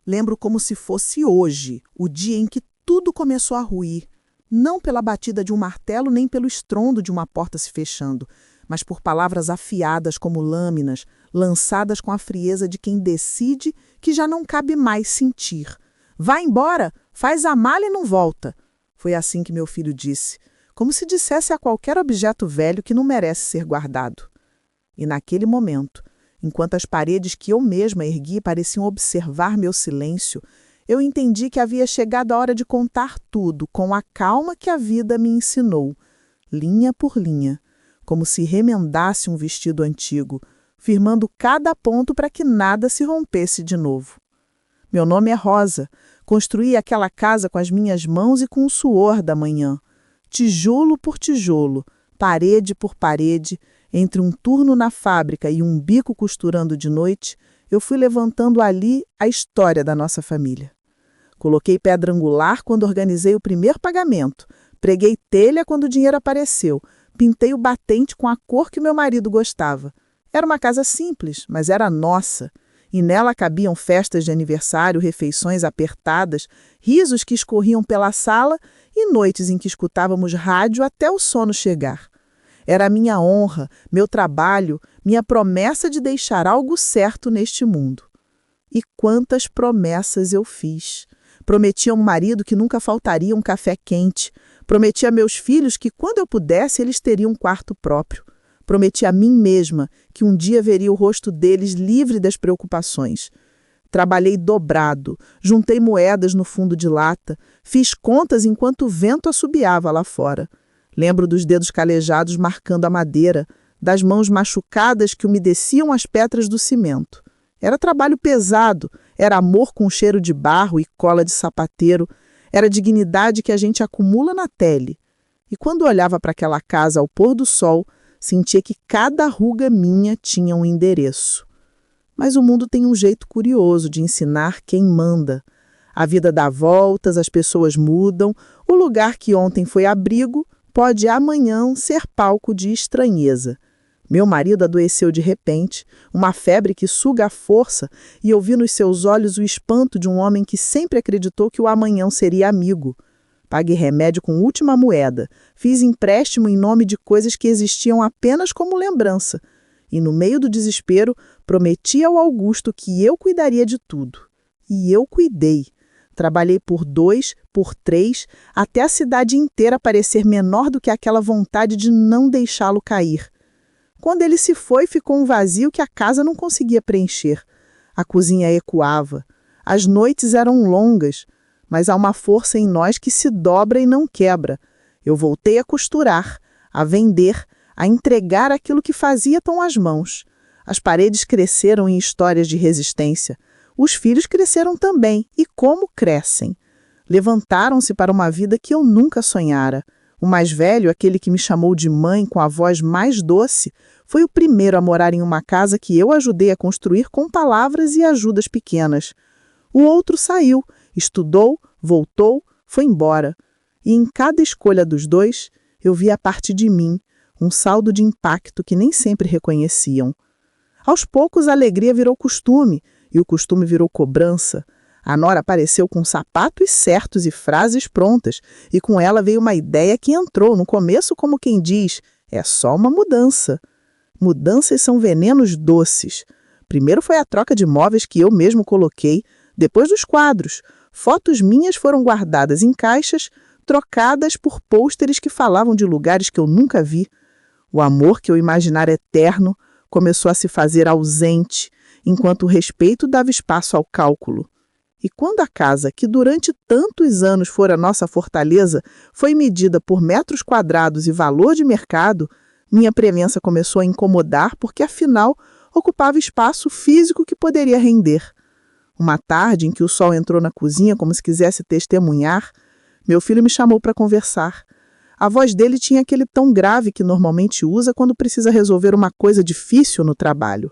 Lembro como se fosse hoje, o dia em que tudo começou a ruir, não pela batida de um martelo nem pelo estrondo de uma porta se fechando, mas por palavras afiadas como lâminas, lançadas com a frieza de quem decide que já não cabe mais sentir. Vá embora, faz a mala e não volta. Foi assim que meu filho disse, como se dissesse a qualquer objeto velho que não merece ser guardado. E naquele momento, enquanto as paredes que eu mesma ergui pareciam observar meu silêncio, eu entendi que havia chegado a hora de contar tudo com a calma que a vida me ensinou, linha por linha, como se remendasse um vestido antigo, firmando cada ponto para que nada se rompesse de novo. Meu nome é Rosa. Construí aquela casa com as minhas mãos e com o suor da manhã. Tijolo por tijolo, parede por parede, entre um turno na fábrica e um bico costurando de noite, eu fui levantando ali a história da nossa família. Coloquei pedra angular quando organizei o primeiro pagamento, preguei telha quando o dinheiro apareceu, pintei o batente com a cor que meu marido gostava. Era uma casa simples, mas era nossa. E nela cabiam festas de aniversário, refeições apertadas, risos que escorriam pela sala e noites em que escutávamos rádio até o sono chegar. Era a minha honra, meu trabalho, minha promessa de deixar algo certo neste mundo. E quantas promessas eu fiz! Prometi a um marido que nunca faltaria um café quente. Prometi a meus filhos que, quando eu pudesse, eles teriam um quarto próprio. Prometi a mim mesma que um dia veria o rosto deles livre das preocupações. Trabalhei dobrado, juntei moedas no fundo de lata, fiz contas enquanto o vento assobiava lá fora. Lembro dos dedos calejados marcando a madeira, das mãos machucadas que umedeciam as pedras do cimento. Era trabalho pesado, era amor com cheiro de barro e cola de sapateiro, era dignidade que a gente acumula na tele. E quando olhava para aquela casa ao pôr do sol, sentia que cada ruga minha tinha um endereço. Mas o mundo tem um jeito curioso de ensinar quem manda. A vida dá voltas, as pessoas mudam, o lugar que ontem foi abrigo pode amanhã ser palco de estranheza. Meu marido adoeceu de repente, uma febre que suga a força, e eu vi nos seus olhos o espanto de um homem que sempre acreditou que o amanhã seria amigo. Paguei remédio com última moeda, fiz empréstimo em nome de coisas que existiam apenas como lembrança, e no meio do desespero prometi ao Augusto que eu cuidaria de tudo. E eu cuidei. Trabalhei por 2, por 3, até a cidade inteira parecer menor do que aquela vontade de não deixá-lo cair. Quando ele se foi, ficou um vazio que a casa não conseguia preencher. A cozinha ecoava. As noites eram longas, mas há uma força em nós que se dobra e não quebra. Eu voltei a costurar, a vender, a entregar aquilo que fazia com as mãos. As paredes cresceram em histórias de resistência. Os filhos cresceram também, e como crescem. Levantaram-se para uma vida que eu nunca sonhara. O mais velho, aquele que me chamou de mãe com a voz mais doce, foi o primeiro a morar em uma casa que eu ajudei a construir com palavras e ajudas pequenas. O outro saiu, estudou, voltou, foi embora. E em cada escolha dos dois, eu vi a parte de mim, um saldo de impacto que nem sempre reconheciam. Aos poucos, a alegria virou costume, e o costume virou cobrança. A nora apareceu com sapatos certos e frases prontas, e com ela veio uma ideia que entrou no começo como quem diz, é só uma mudança. Mudanças são venenos doces. Primeiro foi a troca de móveis que eu mesmo coloquei, depois dos quadros. Fotos minhas foram guardadas em caixas, trocadas por pôsteres que falavam de lugares que eu nunca vi. O amor que eu imaginara eterno começou a se fazer ausente, enquanto o respeito dava espaço ao cálculo. E quando a casa, que durante tantos anos fora nossa fortaleza, foi medida por metros quadrados e valor de mercado, minha presença começou a incomodar porque, afinal, ocupava espaço físico que poderia render. Uma tarde em que o sol entrou na cozinha como se quisesse testemunhar, meu filho me chamou para conversar. A voz dele tinha aquele tom grave que normalmente usa quando precisa resolver uma coisa difícil no trabalho.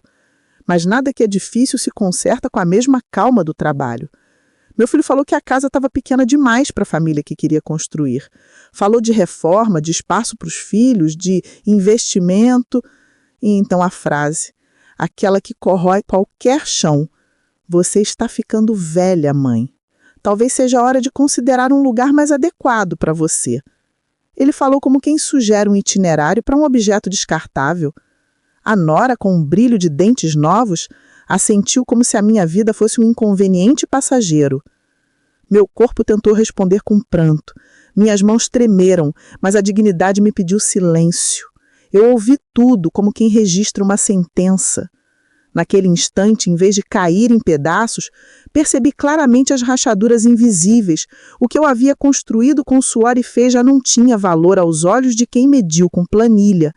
Mas nada que é difícil se conserta com a mesma calma do trabalho. Meu filho falou que a casa estava pequena demais para a família que queria construir. Falou de reforma, de espaço para os filhos, de investimento. E então a frase, aquela que corrói qualquer chão. Você está ficando velha, mãe. Talvez seja a hora de considerar um lugar mais adequado para você. Ele falou como quem sugere um itinerário para um objeto descartável. A nora, com um brilho de dentes novos, assentiu como se a minha vida fosse um inconveniente passageiro. Meu corpo tentou responder com pranto. Minhas mãos tremeram, mas a dignidade me pediu silêncio. Eu ouvi tudo, como quem registra uma sentença. Naquele instante, em vez de cair em pedaços, percebi claramente as rachaduras invisíveis. O que eu havia construído com suor e fé já não tinha valor aos olhos de quem mediu com planilha.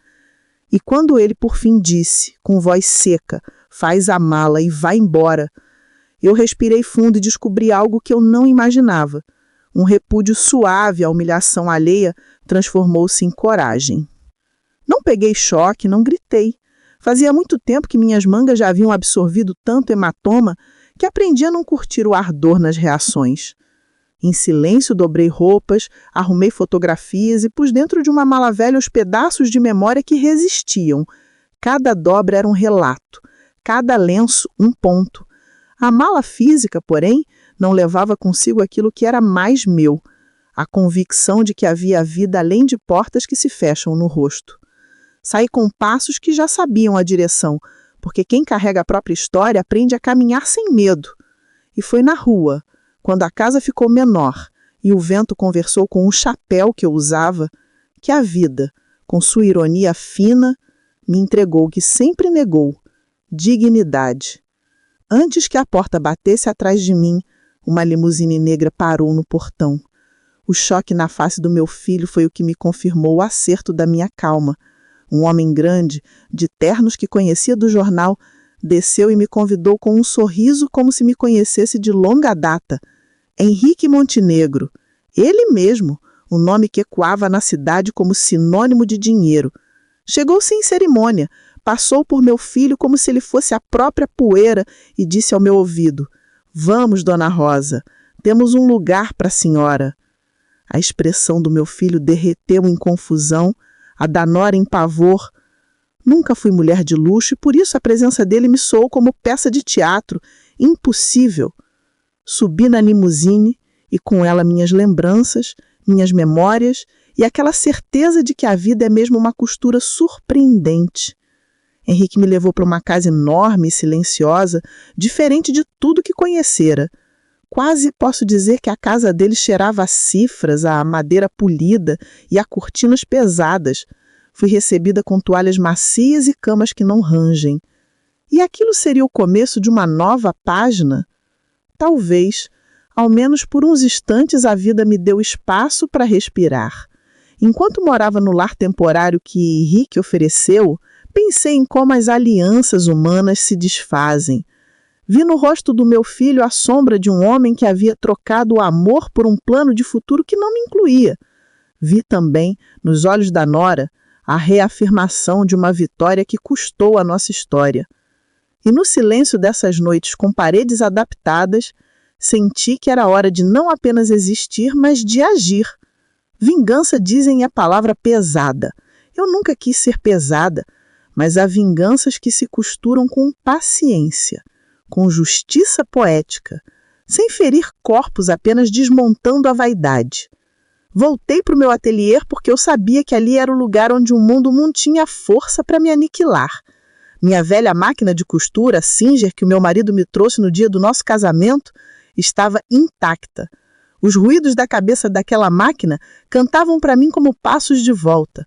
E quando ele, por fim, disse, com voz seca, faz a mala e vai embora, eu respirei fundo e descobri algo que eu não imaginava. Um repúdio suave à humilhação alheia transformou-se em coragem. Não peguei choque, não gritei. Fazia muito tempo que minhas mangas já haviam absorvido tanto hematoma que aprendi a não curtir o ardor nas reações. Em silêncio dobrei roupas, arrumei fotografias e pus dentro de uma mala velha os pedaços de memória que resistiam. Cada dobra era um relato, cada lenço um ponto. A mala física, porém, não levava consigo aquilo que era mais meu, a convicção de que havia vida além de portas que se fecham no rosto. Saí com passos que já sabiam a direção, porque quem carrega a própria história aprende a caminhar sem medo. E foi na rua, quando a casa ficou menor e o vento conversou com o chapéu que eu usava, que a vida, com sua ironia fina, me entregou o que sempre negou: dignidade. Antes que a porta batesse atrás de mim, uma limusine negra parou no portão. O choque na face do meu filho foi o que me confirmou o acerto da minha calma. Um homem grande, de ternos que conhecia do jornal, desceu e me convidou com um sorriso como se me conhecesse de longa data. Henrique Montenegro. Ele mesmo, o nome que ecoava na cidade como sinônimo de dinheiro. Chegou sem cerimônia, passou por meu filho como se ele fosse a própria poeira e disse ao meu ouvido: "Vamos, Dona Rosa, temos um lugar para a senhora." A expressão do meu filho derreteu em confusão, a da nora em pavor. Nunca fui mulher de luxo e por isso a presença dele me soou como peça de teatro, impossível. Subi na limusine e com ela minhas lembranças, minhas memórias e aquela certeza de que a vida é mesmo uma costura surpreendente. Henrique me levou para uma casa enorme e silenciosa, diferente de tudo que conhecera. Quase posso dizer que a casa dele cheirava a cifras, a madeira polida e a cortinas pesadas. Fui recebida com toalhas macias e camas que não rangem. E aquilo seria o começo de uma nova página? Talvez. Ao menos por uns instantes a vida me deu espaço para respirar. Enquanto morava no lar temporário que Henrique ofereceu, pensei em como as alianças humanas se desfazem. Vi no rosto do meu filho a sombra de um homem que havia trocado o amor por um plano de futuro que não me incluía. Vi também, nos olhos da nora, a reafirmação de uma vitória que custou a nossa história. E no silêncio dessas noites com paredes adaptadas, senti que era hora de não apenas existir, mas de agir. Vingança, dizem, é palavra pesada. Eu nunca quis ser pesada, mas há vinganças que se costuram com paciência, com justiça poética, sem ferir corpos, apenas desmontando a vaidade. Voltei para o meu ateliê porque eu sabia que ali era o lugar onde o mundo não tinha força para me aniquilar. Minha velha máquina de costura, Singer, que o meu marido me trouxe no dia do nosso casamento, estava intacta. Os ruídos da cabeça daquela máquina cantavam para mim como passos de volta.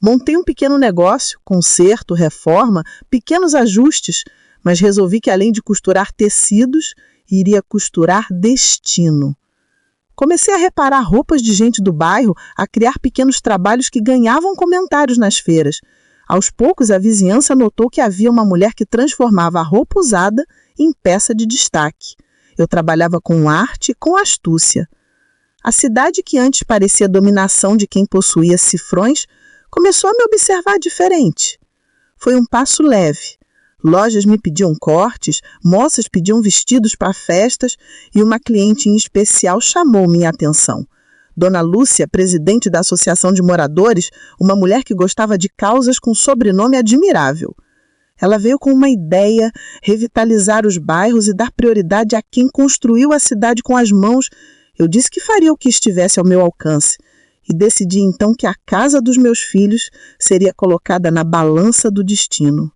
Montei um pequeno negócio, conserto, reforma, pequenos ajustes, mas resolvi que além de costurar tecidos, iria costurar destino. Comecei a reparar roupas de gente do bairro, a criar pequenos trabalhos que ganhavam comentários nas feiras. Aos poucos, a vizinhança notou que havia uma mulher que transformava a roupa usada em peça de destaque. Eu trabalhava com arte e com astúcia. A cidade, que antes parecia dominação de quem possuía cifrões, começou a me observar diferente. Foi um passo leve. Lojas me pediam cortes, moças pediam vestidos para festas e uma cliente em especial chamou minha atenção. Dona Lúcia, presidente da Associação de Moradores, uma mulher que gostava de causas com sobrenome admirável. Ela veio com uma ideia: revitalizar os bairros e dar prioridade a quem construiu a cidade com as mãos. Eu disse que faria o que estivesse ao meu alcance e decidi então que a casa dos meus filhos seria colocada na balança do destino.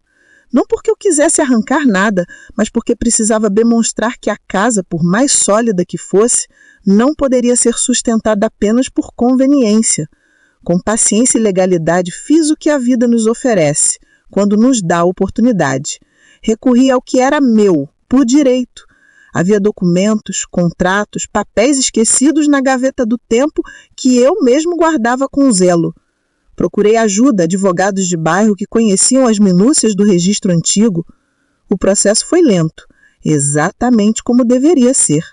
Não porque eu quisesse arrancar nada, mas porque precisava demonstrar que a casa, por mais sólida que fosse, não poderia ser sustentada apenas por conveniência. Com paciência e legalidade, fiz o que a vida nos oferece, quando nos dá a oportunidade. Recorri ao que era meu, por direito. Havia documentos, contratos, papéis esquecidos na gaveta do tempo que eu mesmo guardava com zelo. Procurei ajuda, advogados de bairro que conheciam as minúcias do registro antigo. O processo foi lento, exatamente como deveria ser.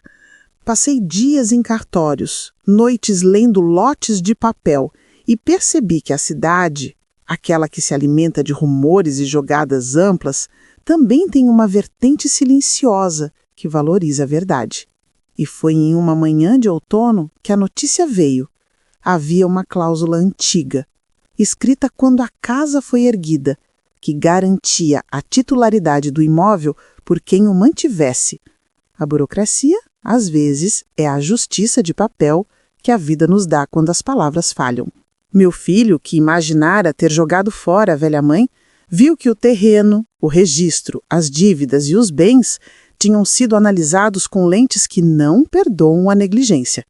Passei dias em cartórios, noites lendo lotes de papel e percebi que a cidade, aquela que se alimenta de rumores e jogadas amplas, também tem uma vertente silenciosa que valoriza a verdade. E foi em uma manhã de outono que a notícia veio. Havia uma cláusula antiga, escrita quando a casa foi erguida, que garantia a titularidade do imóvel por quem o mantivesse. A burocracia, às vezes, é a justiça de papel que a vida nos dá quando as palavras falham. Meu filho, que imaginara ter jogado fora a velha mãe, viu que o terreno, o registro, as dívidas e os bens tinham sido analisados com lentes que não perdoam a negligência.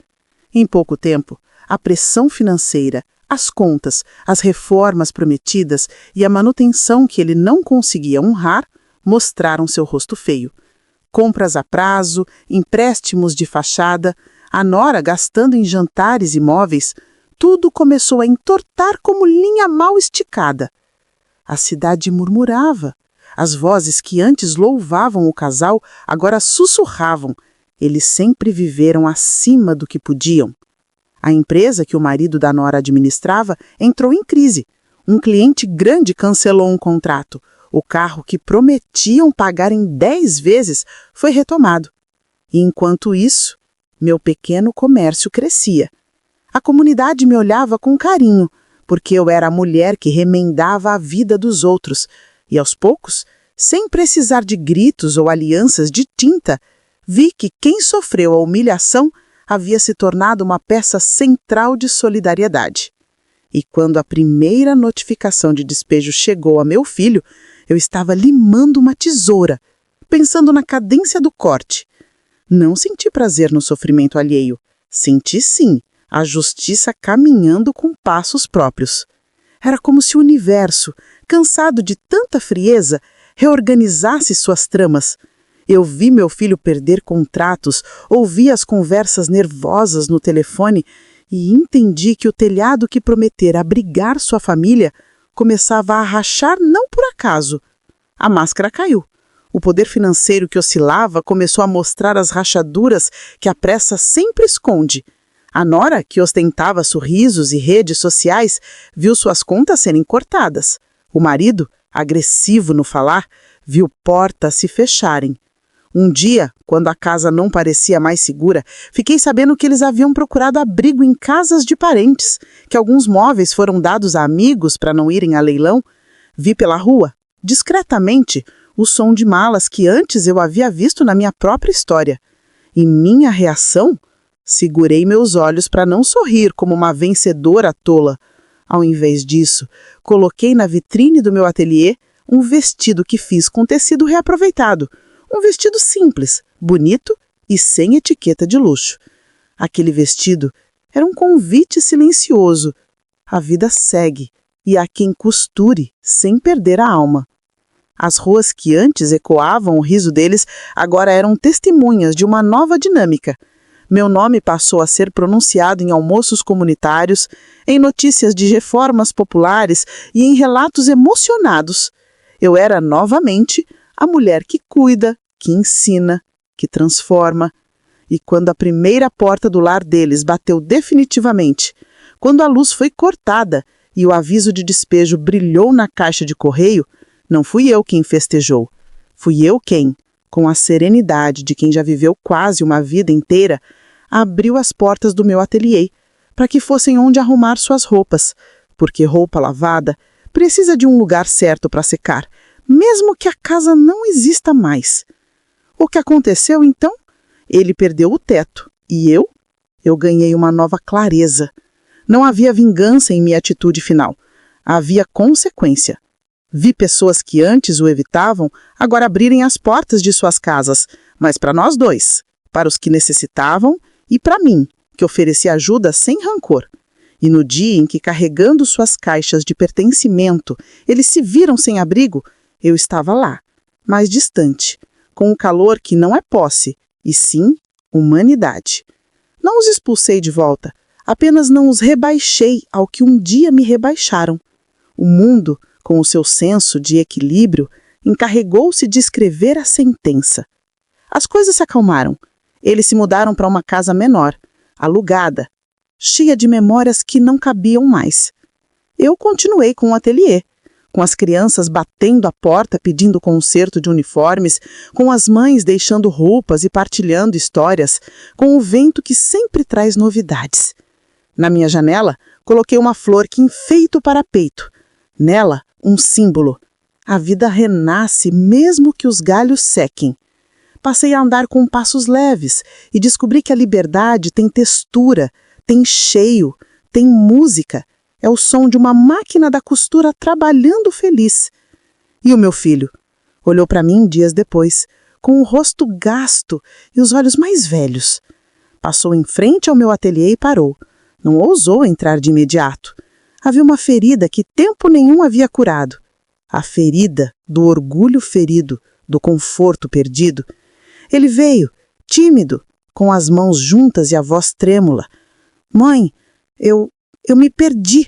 Em pouco tempo, a pressão financeira, as contas, as reformas prometidas e a manutenção que ele não conseguia honrar mostraram seu rosto feio. Compras a prazo, empréstimos de fachada, a nora gastando em jantares e móveis, tudo começou a entortar como linha mal esticada. A cidade murmurava. As vozes que antes louvavam o casal agora sussurravam. Eles sempre viveram acima do que podiam. A empresa que o marido da nora administrava entrou em crise. Um cliente grande cancelou um contrato. O carro que prometiam pagar em 10 vezes foi retomado. E enquanto isso, meu pequeno comércio crescia. A comunidade me olhava com carinho, porque eu era a mulher que remendava a vida dos outros. E aos poucos, sem precisar de gritos ou alianças de tinta, vi que quem sofreu a humilhação havia se tornado uma peça central de solidariedade. E quando a primeira notificação de despejo chegou a meu filho, eu estava limando uma tesoura, pensando na cadência do corte. Não senti prazer no sofrimento alheio. Senti, sim, a justiça caminhando com passos próprios. Era como se o universo, cansado de tanta frieza, reorganizasse suas tramas. Eu vi meu filho perder contratos, ouvi as conversas nervosas no telefone e entendi que o telhado que prometera abrigar sua família começava a rachar não por acaso. A máscara caiu. O poder financeiro que oscilava começou a mostrar as rachaduras que a pressa sempre esconde. A nora, que ostentava sorrisos e redes sociais, viu suas contas serem cortadas. O marido, agressivo no falar, viu portas se fecharem. Um dia, quando a casa não parecia mais segura, fiquei sabendo que eles haviam procurado abrigo em casas de parentes, que alguns móveis foram dados a amigos para não irem a leilão. Vi pela rua, discretamente, o som de malas que antes eu havia visto na minha própria história. E minha reação? Segurei meus olhos para não sorrir como uma vencedora tola. Ao invés disso, coloquei na vitrine do meu ateliê um vestido que fiz com tecido reaproveitado. Um vestido simples, bonito e sem etiqueta de luxo. Aquele vestido era um convite silencioso. A vida segue e há quem costure sem perder a alma. As ruas que antes ecoavam o riso deles agora eram testemunhas de uma nova dinâmica. Meu nome passou a ser pronunciado em almoços comunitários, em notícias de reformas populares e em relatos emocionados. Eu era novamente a mulher que cuida, que ensina, que transforma. E quando a primeira porta do lar deles bateu definitivamente, quando a luz foi cortada e o aviso de despejo brilhou na caixa de correio, não fui eu quem festejou. Fui eu quem, com a serenidade de quem já viveu quase uma vida inteira, abriu as portas do meu ateliê para que fossem onde arrumar suas roupas, porque roupa lavada precisa de um lugar certo para secar, mesmo que a casa não exista mais. O que aconteceu então? Ele perdeu o teto e eu ganhei uma nova clareza. Não havia vingança em minha atitude final. Havia consequência. Vi pessoas que antes o evitavam agora abrirem as portas de suas casas, mas para nós dois, para os que necessitavam e para mim, que oferecia ajuda sem rancor. E no dia em que, carregando suas caixas de pertencimento, eles se viram sem abrigo, eu estava lá, mais distante, com um calor que não é posse, e sim humanidade. Não os expulsei de volta, apenas não os rebaixei ao que um dia me rebaixaram. O mundo, com o seu senso de equilíbrio, encarregou-se de escrever a sentença. As coisas se acalmaram. Eles se mudaram para uma casa menor, alugada, cheia de memórias que não cabiam mais. Eu continuei com o ateliê, com as crianças batendo a porta pedindo conserto de uniformes, com as mães deixando roupas e partilhando histórias, com o vento que sempre traz novidades. Na minha janela, coloquei uma flor que enfeita o parapeito. Nela, um símbolo. A vida renasce mesmo que os galhos sequem. Passei a andar com passos leves e descobri que a liberdade tem textura, tem cheio, tem música. É o som de uma máquina da costura trabalhando feliz. E o meu filho? Olhou para mim dias depois, com o rosto gasto e os olhos mais velhos. Passou em frente ao meu ateliê e parou. Não ousou entrar de imediato. Havia uma ferida que tempo nenhum havia curado. A ferida do orgulho ferido, do conforto perdido. Ele veio, tímido, com as mãos juntas e a voz trêmula. Mãe, eu me perdi.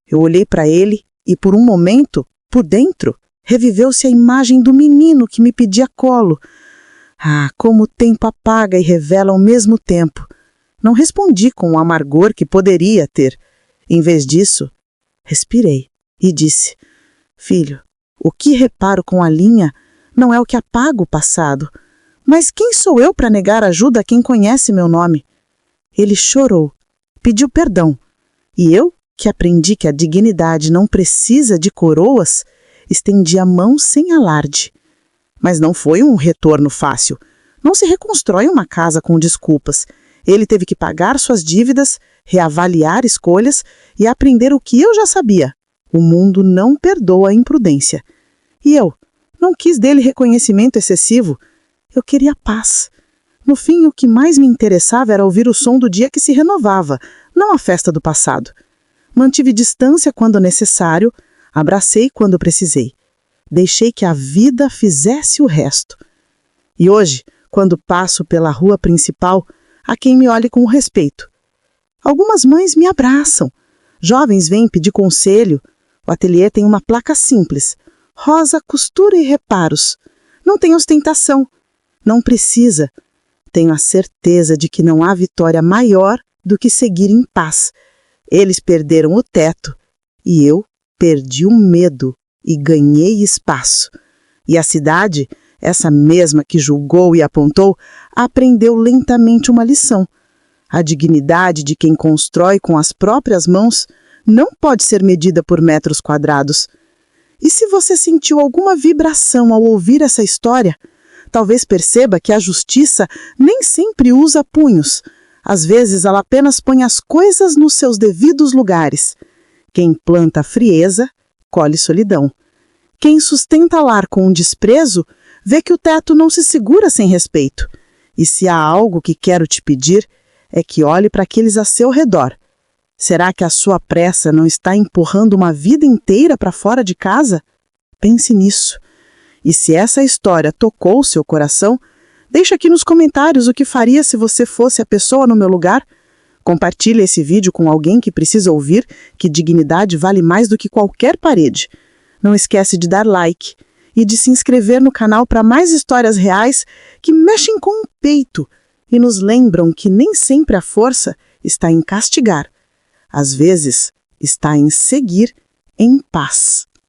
Eu olhei para ele e por um momento, por dentro, reviveu-se a imagem do menino que me pedia colo. Ah, como o tempo apaga e revela ao mesmo tempo. Não respondi com o amargor que poderia ter. Em vez disso, respirei e disse: Filho, o que reparo com a linha não é o que apaga o passado. Mas quem sou eu para negar ajuda a quem conhece meu nome? Ele chorou, pediu perdão. E eu, que aprendi que a dignidade não precisa de coroas, estendi a mão sem alarde. Mas não foi um retorno fácil. Não se reconstrói uma casa com desculpas. Ele teve que pagar suas dívidas, reavaliar escolhas e aprender o que eu já sabia. O mundo não perdoa a imprudência. E eu não quis dele reconhecimento excessivo. Eu queria paz. No fim, o que mais me interessava era ouvir o som do dia que se renovava, não a festa do passado. Mantive distância quando necessário, abracei quando precisei. Deixei que a vida fizesse o resto. E hoje, quando passo pela rua principal, há quem me olhe com respeito. Algumas mães me abraçam. Jovens vêm pedir conselho. O ateliê tem uma placa simples. Rosa, costura e reparos. Não tem ostentação. Não precisa. Tenho a certeza de que não há vitória maior do que seguir em paz. Eles perderam o teto e eu perdi o medo e ganhei espaço. E a cidade, essa mesma que julgou e apontou, aprendeu lentamente uma lição. A dignidade de quem constrói com as próprias mãos não pode ser medida por metros quadrados. E se você sentiu alguma vibração ao ouvir essa história, talvez perceba que a justiça nem sempre usa punhos. Às vezes ela apenas põe as coisas nos seus devidos lugares. Quem planta frieza, colhe solidão. Quem sustenta lar com um desprezo, vê que o teto não se segura sem respeito. E se há algo que quero te pedir, é que olhe para aqueles a seu redor. Será que a sua pressa não está empurrando uma vida inteira para fora de casa? Pense nisso. E se essa história tocou seu coração, deixa aqui nos comentários o que faria se você fosse a pessoa no meu lugar. Compartilhe esse vídeo com alguém que precisa ouvir que dignidade vale mais do que qualquer parede. Não esquece de dar like e de se inscrever no canal para mais histórias reais que mexem com o peito e nos lembram que nem sempre a força está em castigar. Às vezes, está em seguir em paz.